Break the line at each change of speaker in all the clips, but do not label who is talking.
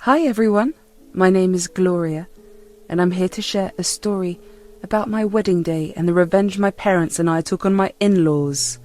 Hi everyone, my name is Gloria, and I'm here to share a story about my wedding day and the revenge my parents and I took on my in-laws.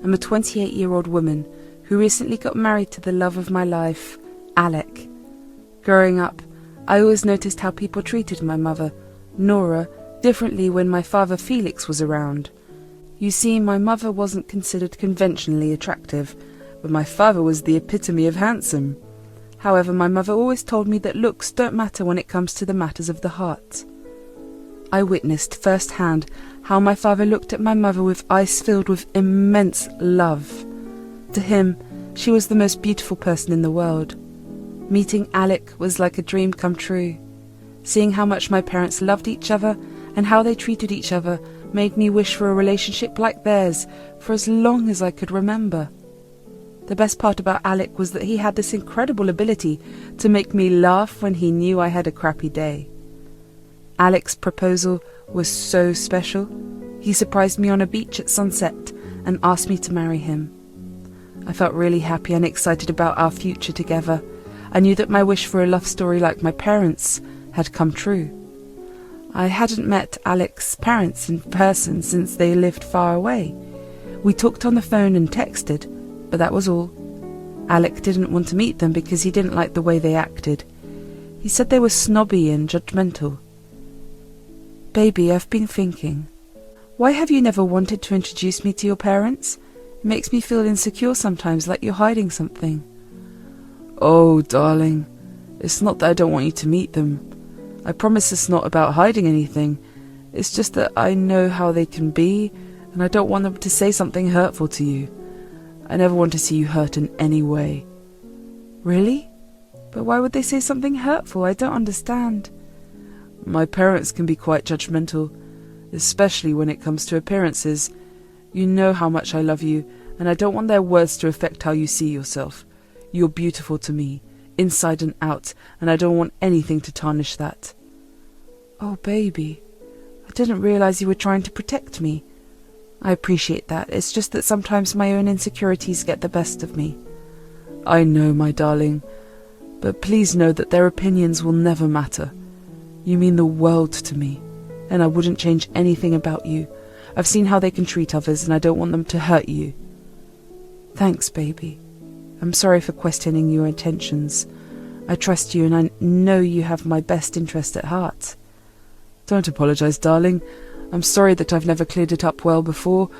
I'm a 28-year-old woman who recently got married to the love of my life, Alec. Growing up, I always noticed how people treated my mother, Nora, differently when my father Felix was around. You see, my mother wasn't considered conventionally attractive, but my father was the epitome of handsome. However, my mother always told me that looks don't matter when it comes to the matters of the heart. I witnessed firsthand how my father looked at my mother with eyes filled with immense love. To him, she was the most beautiful person in the world. Meeting Alec was like a dream come true. Seeing how much my parents loved each other and how they treated each other made me wish for a relationship like theirs for as long as I could remember. The best part about Alec was that he had this incredible ability to make me laugh when he knew I had a crappy day. Alec's proposal was so special. He surprised me on a beach at sunset and asked me to marry him. I felt really happy and excited about our future together. I knew that my wish for a love story like my parents had come true. I hadn't met Alec's parents in person since they lived far away. We talked on the phone and texted, but that was all. Alec didn't want to meet them because he didn't like the way they acted. He said they were snobby and judgmental. Baby, I've been thinking. Why have you never wanted to introduce me to your parents? It makes me feel insecure sometimes, like you're hiding something.
Oh, darling, it's not that I don't want you to meet them. I promise it's not about hiding anything. It's just that I know how they can be, and I don't want them to say something hurtful to you. I never want to see you hurt in any way.
Really? But why would they say something hurtful? I don't understand.
My parents can be quite judgmental, especially when it comes to appearances. You know how much I love you, and I don't want their words to affect how you see yourself. You're beautiful to me, inside and out, and I don't want anything to tarnish that.
Oh, baby, I didn't realize you were trying to protect me. I appreciate that. It's just that sometimes my own insecurities get the best of me.
I know, my darling, but please know that their opinions will never matter. You mean the world to me, and I wouldn't change anything about you. I've seen how they can treat others, and I don't want them to hurt you.
Thanks, baby. I'm sorry for questioning your intentions. I trust you, and I know you have my best interest at heart.
Don't apologize, darling. I'm sorry that I've never cleared it up well before.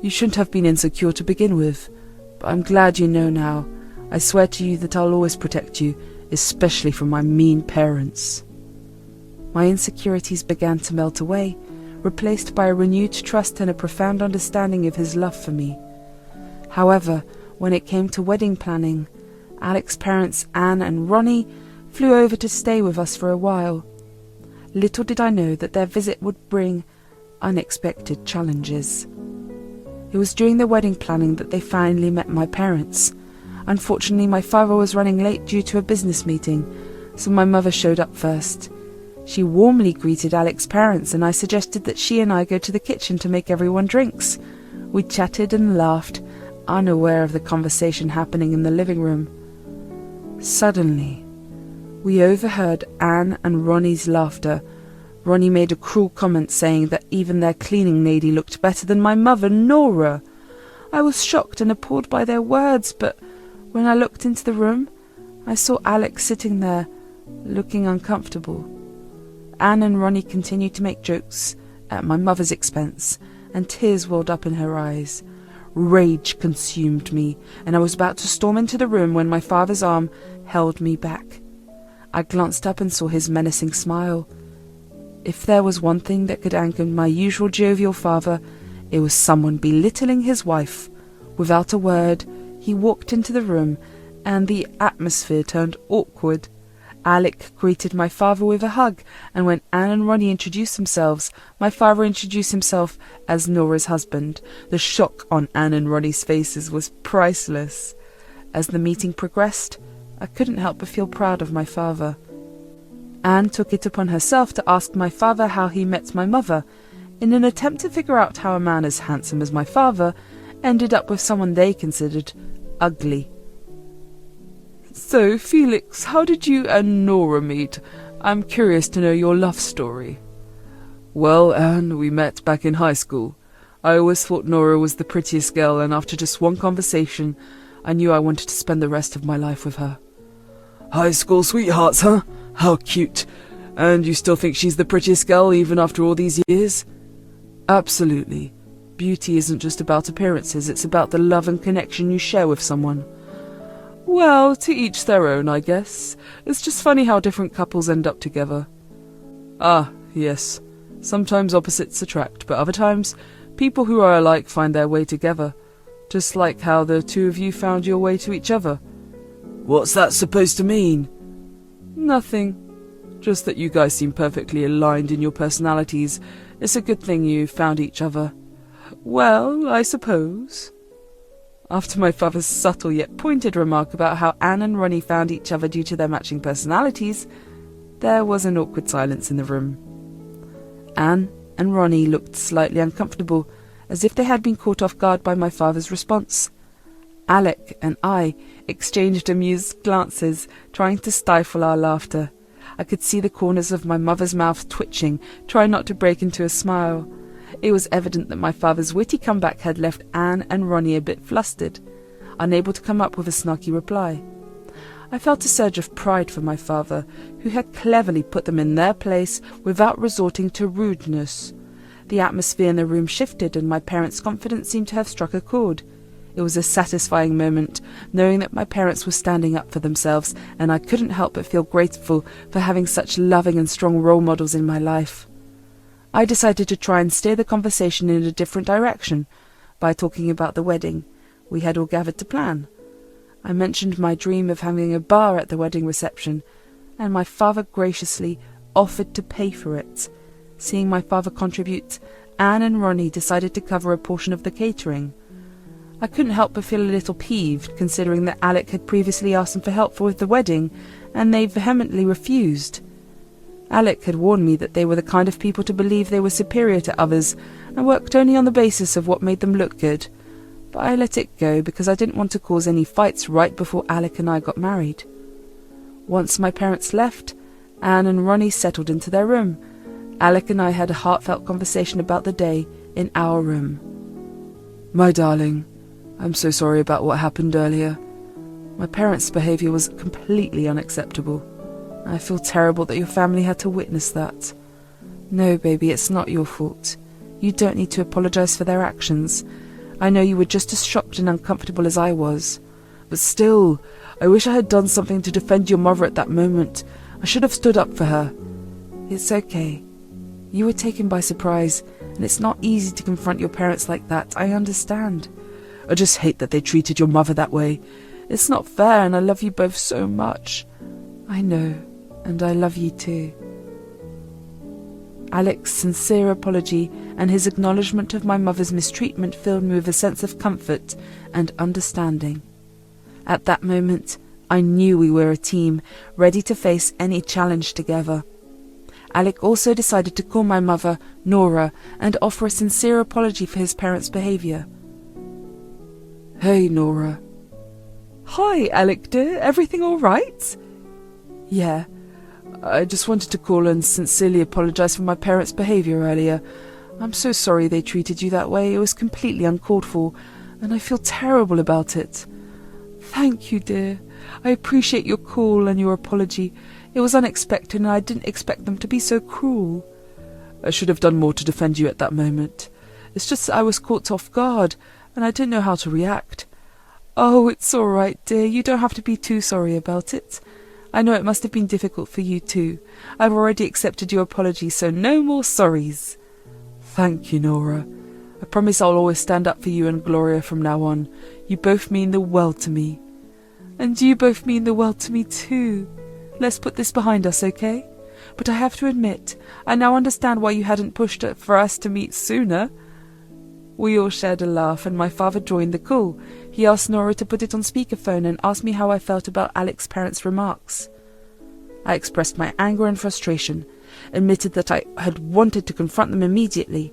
You shouldn't have been insecure to begin with. But I'm glad you know now. I swear to you that I'll always protect you, especially from my mean parents.
My insecurities began to melt away, replaced by a renewed trust and a profound understanding of his love for me. However, when it came to wedding planning, Alec's parents, Anne and Ronnie, flew over to stay with us for a while. Little did I know that their visit would bring unexpected challenges. It was during the wedding planning that they finally met my parents. Unfortunately, my father was running late due to a business meeting, so my mother showed up first. She warmly greeted Alec's parents, and I suggested that she and I go to the kitchen to make everyone drinks. We chatted and laughed, unaware of the conversation happening in the living room. Suddenly, we overheard Anne and Ronnie's laughter. Ronnie made a cruel comment saying that even their cleaning lady looked better than my mother, Nora. I was shocked and appalled by their words, but when I looked into the room, I saw Alec sitting there, looking uncomfortable. Anne and Ronnie continued to make jokes at my mother's expense, and tears welled up in her eyes. Rage consumed me, and I was about to storm into the room when my father's arm held me back. I glanced up and saw his menacing smile. If there was one thing that could anger my usual jovial father, it was someone belittling his wife. Without a word, he walked into the room, and the atmosphere turned awkward. Alec greeted my father with a hug, and when Anne and Ronnie introduced themselves, my father introduced himself as Nora's husband. The shock on Anne and Ronnie's faces was priceless. As the meeting progressed, I couldn't help but feel proud of my father. Anne took it upon herself to ask my father how he met my mother, in an attempt to figure out how a man as handsome as my father ended up with someone they considered ugly.
So, Felix, how did you and Nora meet? I'm curious to know your love story. Well, Anne, we met back in high school. I always thought Nora was the prettiest girl, and after just one conversation, I knew I wanted to spend the rest of my life with her. High school sweethearts, huh? How cute. And you still think she's the prettiest girl even after all these years? Absolutely. Beauty isn't just about appearances, it's about the love and connection you share with someone. Well, to each their own, I guess. It's just funny how different couples end up together. Ah, yes. Sometimes opposites attract, but other times, people who are alike find their way together. Just like how the two of you found your way to each other. What's that supposed to mean? Nothing. Just that you guys seem perfectly aligned in your personalities. It's a good thing you found each other. Well, I suppose. After my father's subtle yet pointed remark about how Anne and Ronnie found each other due to their matching personalities, there was an awkward silence in the room. Anne and Ronnie looked slightly uncomfortable, as if they had been caught off guard by my father's response. Alec and I exchanged amused glances, trying to stifle our laughter. I could see the corners of my mother's mouth twitching, trying not to break into a smile. It was evident that my father's witty comeback had left Anne and Ronnie a bit flustered, unable to come up with a snarky reply. I felt a surge of pride for my father, who had cleverly put them in their place without resorting to rudeness. The atmosphere in the room shifted, and my parents' confidence seemed to have struck a chord. It was a satisfying moment, knowing that my parents were standing up for themselves, and I couldn't help but feel grateful for having such loving and strong role models in my life. I decided to try and steer the conversation in a different direction by talking about the wedding we had all gathered to plan. I mentioned my dream of having a bar at the wedding reception, and my father graciously offered to pay for it. Seeing my father contribute, Anne and Ronnie decided to cover a portion of the catering. I couldn't help but feel a little peeved, considering that Alec had previously asked them for help with the wedding, and they vehemently refused. Alec had warned me that they were the kind of people to believe they were superior to others and worked only on the basis of what made them look good. But I let it go because I didn't want to cause any fights right before Alec and I got married. Once my parents left, Anne and Ronnie settled into their room. Alec and I had a heartfelt conversation about the day in our room. My darling, I'm so sorry about what happened earlier. My parents' behaviour was completely unacceptable. I feel terrible that your family had to witness that. No, baby, it's not your fault. You don't need to apologise for their actions. I know you were just as shocked and uncomfortable as I was. But still, I wish I had done something to defend your mother at that moment. I should have stood up for her. It's okay. You were taken by surprise, and it's not easy to confront your parents like that. I understand. I just hate that they treated your mother that way. It's not fair, and I love you both so much. I know. And I love you too. Alec's sincere apology and his acknowledgement of my mother's mistreatment filled me with a sense of comfort and understanding. At that moment, I knew we were a team, ready to face any challenge together. Alec also decided to call my mother, Nora, and offer a sincere apology for his parents' behaviour. Hey, Nora. Hi, Alec dear. Everything all right? Yeah. I just wanted to call and sincerely apologise for my parents' behaviour earlier. I'm so sorry they treated you that way. It was completely uncalled for, and I feel terrible about it. Thank you, dear. I appreciate your call and your apology. It was unexpected, and I didn't expect them to be so cruel. I should have done more to defend you at that moment. It's just that I was caught off guard, and I didn't know how to react. Oh, it's all right, dear. You don't have to be too sorry about it. I know it must have been difficult for you too. I've already accepted your apology, so no more sorries. Thank you, Nora. I promise I'll always stand up for you and Gloria from now on. You both mean the world to me. And you both mean the world to me too. Let's put this behind us, okay? But I have to admit, I now understand why you hadn't pushed it for us to meet sooner. We all shared a laugh, and my father joined the call. He asked Nora to put it on speakerphone and asked me how I felt about Alec's parents' remarks. I expressed my anger and frustration, admitted that I had wanted to confront them immediately.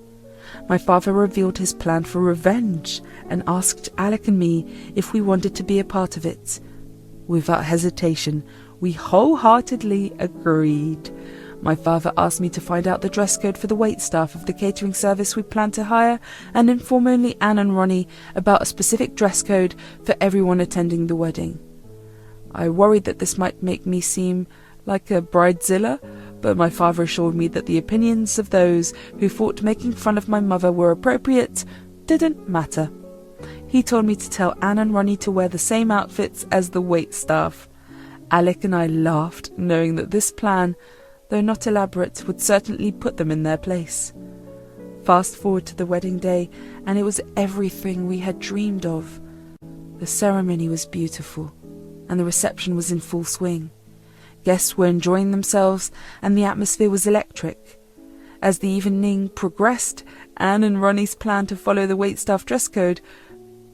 My father revealed his plan for revenge and asked Alec and me if we wanted to be a part of it.
Without hesitation, we wholeheartedly agreed. My father asked me to find out the dress code for the waitstaff of the catering service we planned to hire and inform only Anne and Ronnie about a specific dress code for everyone attending the wedding. I worried that this might make me seem like a bridezilla, but my father assured me that the opinions of those who thought making fun of my mother were appropriate didn't matter. He told me to tell Anne and Ronnie to wear the same outfits as the waitstaff. Alec and I laughed, knowing that this plan, though not elaborate, would certainly put them in their place. Fast forward to the wedding day, and it was everything we had dreamed of. The ceremony was beautiful, and the reception was in full swing. Guests were enjoying themselves, and the atmosphere was electric. As the evening progressed, Anne and Ronnie's plan to follow the waitstaff dress code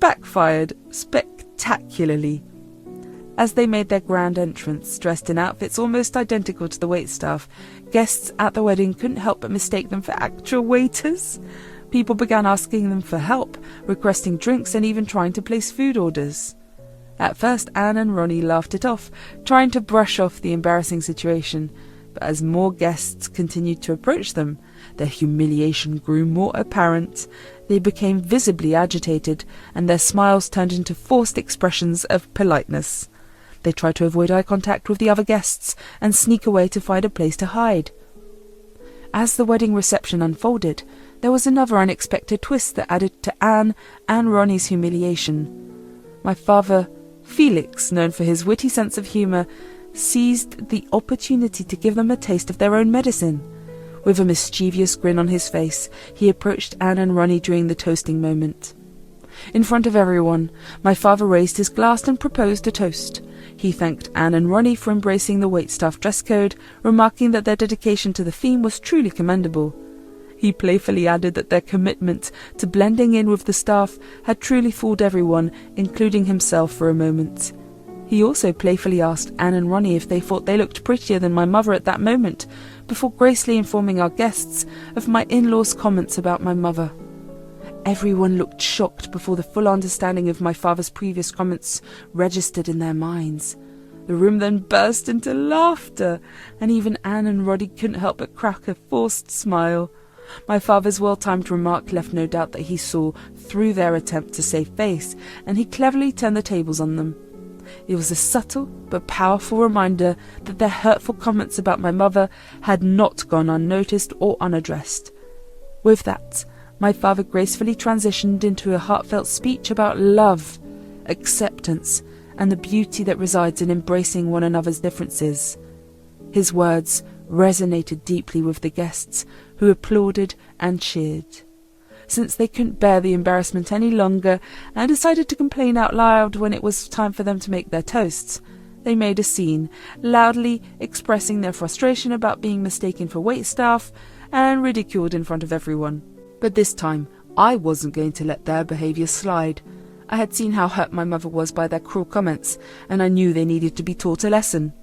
backfired spectacularly. As they made their grand entrance, dressed in outfits almost identical to the waitstaff, guests at the wedding couldn't help but mistake them for actual waiters. People began asking them for help, requesting drinks, and even trying to place food orders. At first, Anne and Ronnie laughed it off, trying to brush off the embarrassing situation, but as more guests continued to approach them, their humiliation grew more apparent. They became visibly agitated, and their smiles turned into forced expressions of politeness. They tried to avoid eye contact with the other guests and sneak away to find a place to hide. As the wedding reception unfolded, there was another unexpected twist that added to Anne and Ronnie's humiliation. My father, Felix, known for his witty sense of humour, seized the opportunity to give them a taste of their own medicine. With a mischievous grin on his face, he approached Anne and Ronnie during the toasting moment. In front of everyone, my father raised his glass and proposed a toast. He thanked Anne and Ronnie for embracing the waitstaff dress code, remarking that their dedication to the theme was truly commendable. He playfully added that their commitment to blending in with the staff had truly fooled everyone, including himself for a moment. He also playfully asked Anne and Ronnie if they thought they looked prettier than my mother at that moment, before gracefully informing our guests of my in-laws' comments about my mother. Everyone looked shocked before the full understanding of my father's previous comments registered in their minds. The room then burst into laughter, and even Anne and Ronnie couldn't help but crack a forced smile. My father's well-timed remark left no doubt that he saw through their attempt to save face, and he cleverly turned the tables on them. It was a subtle but powerful reminder that their hurtful comments about my mother had not gone unnoticed or unaddressed. With that, my father gracefully transitioned into a heartfelt speech about love, acceptance, and the beauty that resides in embracing one another's differences. His words resonated deeply with the guests, who applauded and cheered. Since they couldn't bear the embarrassment any longer and decided to complain out loud when it was time for them to make their toasts, they made a scene, loudly expressing their frustration about being mistaken for waitstaff and ridiculed in front of everyone. But this time, I wasn't going to let their behaviour slide. I had seen how hurt my mother was by their cruel comments, and I knew they needed to be taught a lesson.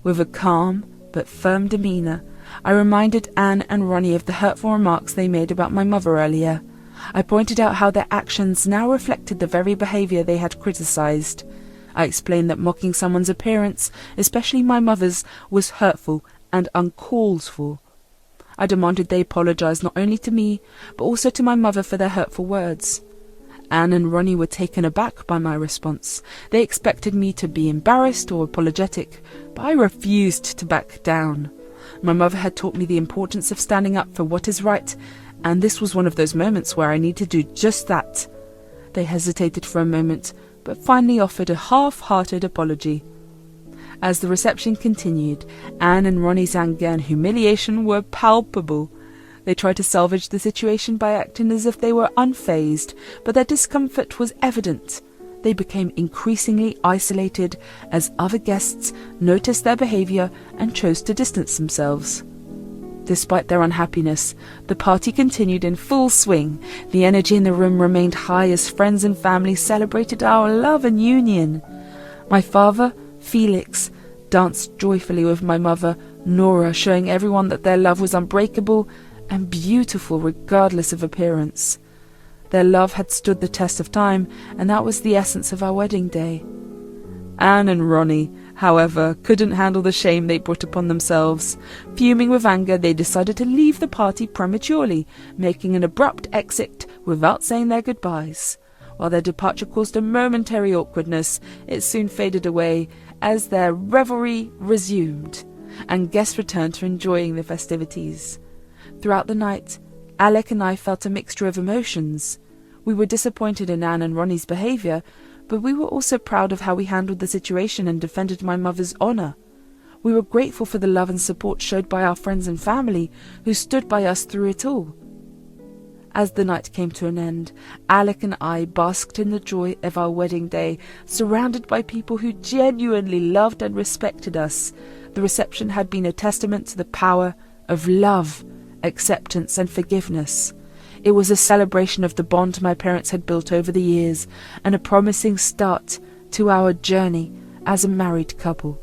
With a calm but firm demeanour, I reminded Anne and Ronnie of the hurtful remarks they made about my mother earlier. I pointed out how their actions now reflected the very behaviour they had criticised. I explained that mocking someone's appearance, especially my mother's, was hurtful and uncalled for. I demanded they apologise not only to me, but also to my mother for their hurtful words. Anne and Ronnie were taken aback by my response. They expected me to be embarrassed or apologetic, but I refused to back down. My mother had taught me the importance of standing up for what is right, and this was one of those moments where I needed to do just that. They hesitated for a moment, but finally offered a half-hearted apology. As the reception continued, Anne and Ronnie's anger and humiliation were palpable. They tried to salvage the situation by acting as if they were unfazed, but their discomfort was evident. They became increasingly isolated as other guests noticed their behaviour and chose to distance themselves. Despite their unhappiness, the party continued in full swing. The energy in the room remained high as friends and family celebrated our love and union. My father, Felix, danced joyfully with my mother, Nora, showing everyone that their love was unbreakable and beautiful regardless of appearance. Their love had stood the test of time, and that was the essence of our wedding day.
Anne and Ronnie, however, couldn't handle the shame they brought upon themselves. Fuming with anger, they decided to leave the party prematurely, making an abrupt exit without saying their goodbyes. While their departure caused a momentary awkwardness, it soon faded away as their revelry resumed, and guests returned to enjoying the festivities. Throughout the night, Alec and I felt a mixture of emotions. We were disappointed in Anne and Ronnie's behaviour, but we were also proud of how we handled the situation and defended my mother's honour. We were grateful for the love and support showed by our friends and family, who stood by us through it all. As the night came to an end, Alec and I basked in the joy of our wedding day, surrounded by people who genuinely loved and respected us. The reception had been a testament to the power of love, acceptance, and forgiveness. It was a celebration of the bond my parents had built over the years, and a promising start to our journey as a married couple.